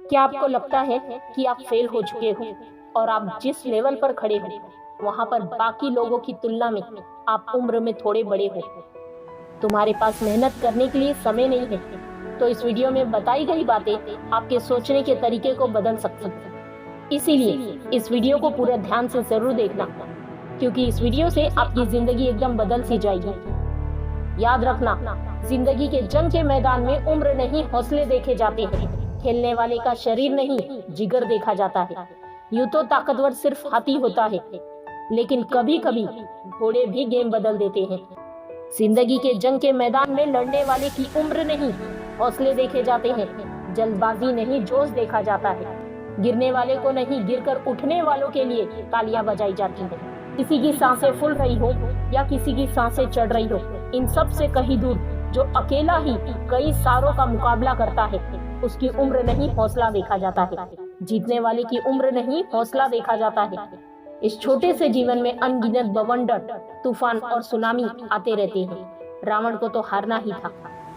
क्या आपको लगता है कि आप फेल हो चुके हो और आप जिस लेवल पर खड़े हो वहां पर बाकी लोगों की तुलना में आप उम्र में थोड़े बड़े हो? तुम्हारे पास मेहनत करने के लिए समय नहीं है, तो इस वीडियो में बताई गई बातें आपके सोचने के तरीके को बदल सकती हैं। इसीलिए इस वीडियो को पूरे ध्यान से जरूर देखना, क्योंकि इस वीडियो से आपकी जिंदगी एकदम बदल सी जाएगी। याद रखना, जिंदगी के जंग के मैदान में उम्र नहीं हौसले देखे जाते हैं। खेलने वाले का शरीर नहीं जिगर देखा जाता है। यूं तो ताकतवर सिर्फ हाथी होता है, लेकिन कभी कभी घोड़े भी गेम बदल देते हैं। जिंदगी के जंग के मैदान में लड़ने वाले की उम्र नहीं हौसले देखे जाते हैं। जल्दबाजी नहीं जोश देखा जाता है। गिरने वाले को नहीं, गिरकर उठने वालों के लिए तालियां बजाई जाती हैं। किसी की सांसें फूल रही हो या किसी की सांसें चढ़ रही हो, इन सब से कहीं दूर जो अकेला ही कई सारों का मुकाबला करता है, उसकी उम्र नहीं हौसला देखा जाता है। जीतने वाले की उम्र नहीं हौसला देखा जाता है। इस छोटे से जीवन में अनगिनत बवंडर, तूफान और सुनामी आते रहते हैं। रावण को तो हारना ही था,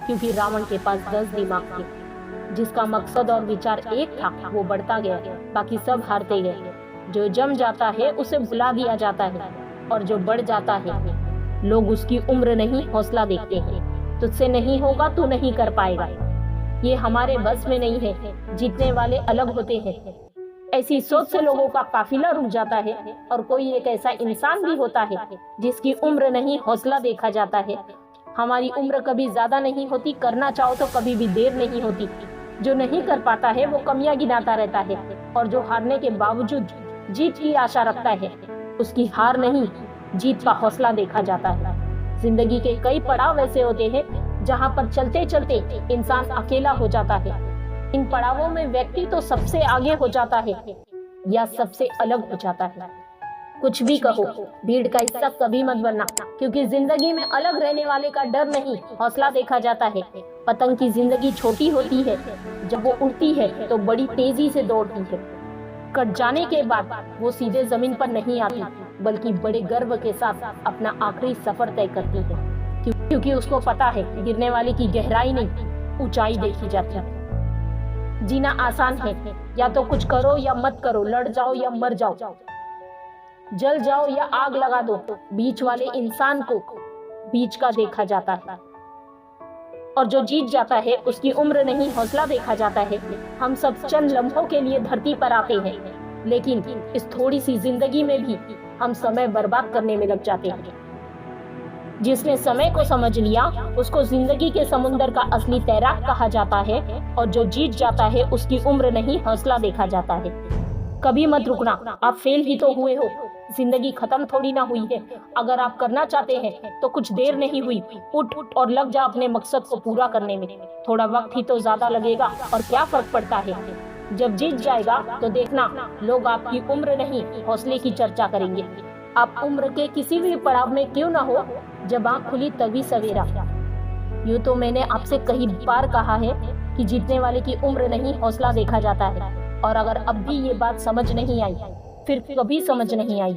क्योंकि रावण के पास 10 दिमाग थे। जिसका मकसद और विचार एक था वो बढ़ता गया, बाकी सब हारते गए। जो जम जाता है उसे भुला दिया जाता है, और जो बढ़ जाता है लोग उसकी उम्र नहीं हौसला देखते हैं। तुझसे नहीं होगा, तू नहीं कर पाएगा, ये हमारे बस में नहीं है। जीतने वाले अलग होते हैं। ऐसी सोच से लोगों का काफिला रुक जाता है, और कोई एक ऐसा इंसान भी होता है जिसकी उम्र नहीं हौसला देखा जाता है। हमारी उम्र कभी ज्यादा नहीं होती, करना चाहो तो कभी भी देर नहीं होती। जो नहीं कर पाता है वो कमियां गिनाता रहता है, और जो हारने के बावजूद जीत की आशा रखता है उसकी हार नहीं जीत का हौसला देखा जाता है। जिंदगी के कई पड़ाव ऐसे होते हैं जहां पर चलते चलते इंसान अकेला हो जाता है। इन पड़ावों में व्यक्ति तो सबसे आगे हो जाता है या सबसे अलग हो जाता है। कुछ भी कहो, भीड़ का हिस्सा कभी मत बनना, क्योंकि जिंदगी में अलग रहने वाले का डर नहीं हौसला देखा जाता है। पतंग की जिंदगी छोटी होती है, जब वो उड़ती है तो बड़ी तेजी से दौड़ती है। कट जाने के बाद वो सीधे जमीन पर नहीं आती, बल्कि बड़े गर्व के साथ अपना आखिरी सफर तय करती है, क्योंकि उसको पता है गिरने वाले की गहराई नहीं ऊंचाई देखी जाती है। जीना आसान है, या तो कुछ करो या मत करो, लड़ जाओ या मर जाओ, जल जाओ या आग लगा दो। बीच वाले इंसान को बीच का देखा जाता है, और जो जीत जाता है उसकी उम्र नहीं हौसला देखा जाता है। हम सब चंद लम्हों के लिए धरती पर आते हैं, लेकिन इस थोड़ी सी जिंदगी में भी हम समय बर्बाद करने में लग जाते हैं। जिसने समय को समझ लिया उसको जिंदगी के समुंदर का असली तैराक कहा जाता है, और जो जीत जाता है उसकी उम्र नहीं हौसला देखा जाता है। कभी मत रुकना, आप फेल ही तो हुए हो, जिंदगी खत्म थोड़ी ना हुई है। अगर आप करना चाहते हैं तो कुछ देर नहीं हुई, उठ और लग जा अपने मकसद को पूरा करने में। थोड़ा वक्त ही तो ज्यादा लगेगा, और क्या फर्क पड़ता है। जब जीत जाएगा तो देखना, लोग आपकी उम्र नहीं हौसले की चर्चा करेंगे। आप उम्र के किसी भी पड़ाव में क्यों ना हो, जब आँख खुली तभी सवेरा। यूं तो मैंने आपसे कई बार कहा है कि जीतने वाले की उम्र नहीं हौसला देखा जाता है, और अगर अब भी ये बात समझ नहीं आई, फिर कभी समझ नहीं आई।